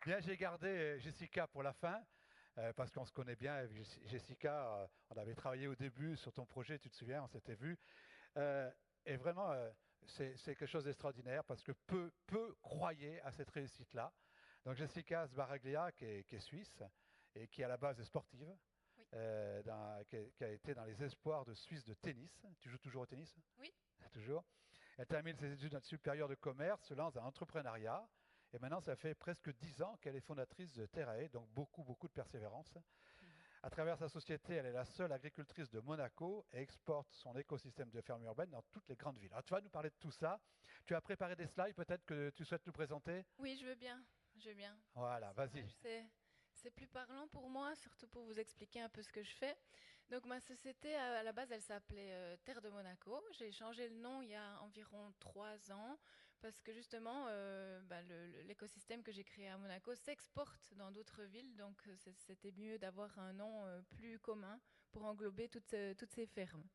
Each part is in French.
Bien, j'ai gardé Jessica pour la fin, parce qu'on se connaît bien avec Jessica. On avait travaillé au début sur ton projet, tu te souviens, on s'était vu. Euh, et vraiment, c'est quelque chose d'extraordinaire parce que peu croyaient à cette réussite-là. Donc Jessica Sbaraglia, qui est suisse et qui à la base est sportive, Oui, qui a été dans les espoirs de Suisse de tennis. Tu joues toujours au tennis? oui. Toujours. Elle termine ses études supérieures de commerce, se lance dans l'entrepreneuriat. Et maintenant, ça fait presque 10 ans qu'elle est fondatrice de Terrae, donc beaucoup de persévérance. Mhm. À travers sa société, elle est la seule agricultrice de Monaco et exporte son écosystème de fermes urbaines dans toutes les grandes villes. Alors, tu vas nous parler de tout ça. Tu as préparé des slides, peut-être que tu souhaites nous présenter. Oui, je veux bien. Je veux bien. Voilà, Ces images, vas-y. c'est plus parlant pour moi, surtout pour vous expliquer un peu ce que je fais. Donc, ma société, à la base, elle s'appelait Terre de Monaco. J'ai changé le nom il y a environ 3 ans parce que justement, l'écosystème que j'ai créé à Monaco s'exporte dans d'autres villes. Donc, c'était mieux d'avoir un nom plus commun pour englober toutes ces fermes.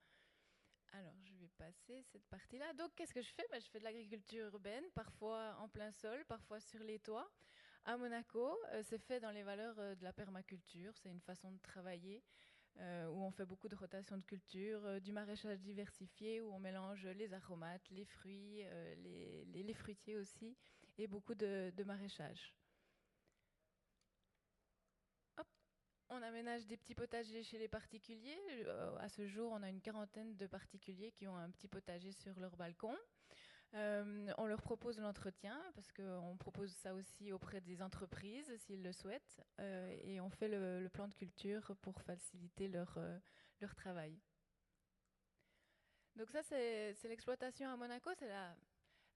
Alors, je vais passer cette partie-là. Donc, qu'est-ce que je fais? Je fais de l'agriculture urbaine, parfois en plein sol, parfois sur les toits. À Monaco, c'est fait dans les valeurs de la permaculture. C'est une façon de travailler où on fait beaucoup de rotation de culture, du maraîchage diversifié, où on mélange les aromates, les fruits, les fruitiers aussi, et beaucoup de maraîchage. Hop. On aménage des petits potagers chez les particuliers. À ce jour, on a une quarantaine de particuliers qui ont un petit potager sur leur balcon. On leur propose l'entretien parce qu'on propose ça aussi auprès des entreprises s'ils le souhaitent. Et on fait le plan de culture pour faciliter leur travail. Donc ça, c'est l'exploitation à Monaco, c'est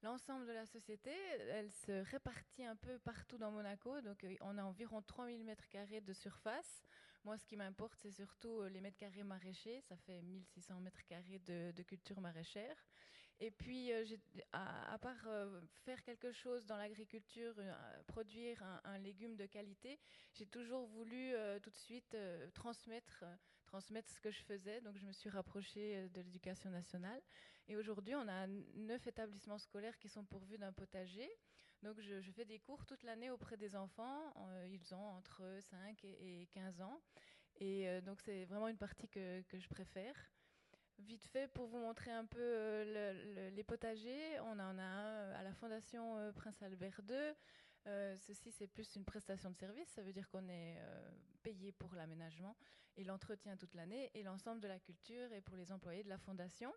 l'ensemble de la société. Elle se répartit un peu partout dans Monaco. Donc on a environ 3000 mètres carrés de surface. Moi, ce qui m'importe, c'est surtout les mètres carrés maraîchers. Ça fait 1600 mètres carrés de culture maraîchère. Et puis, à part faire quelque chose dans l'agriculture, produire un légume de qualité, j'ai toujours voulu tout de suite transmettre ce que je faisais. Donc, je me suis rapprochée de l'éducation nationale. Et aujourd'hui, on a 9 établissements scolaires qui sont pourvus d'un potager. Donc, je fais des cours toute l'année auprès des enfants. Ils ont entre 5 et 15 ans. Et donc, c'est vraiment une partie que je préfère. Vite fait, pour vous montrer un peu les potagers, on en a un à la Fondation Prince Albert II. Ceci, c'est plus une prestation de service, ça veut dire qu'on est payé pour l'aménagement et l'entretien toute l'année, et l'ensemble de la culture est pour les employés de la Fondation.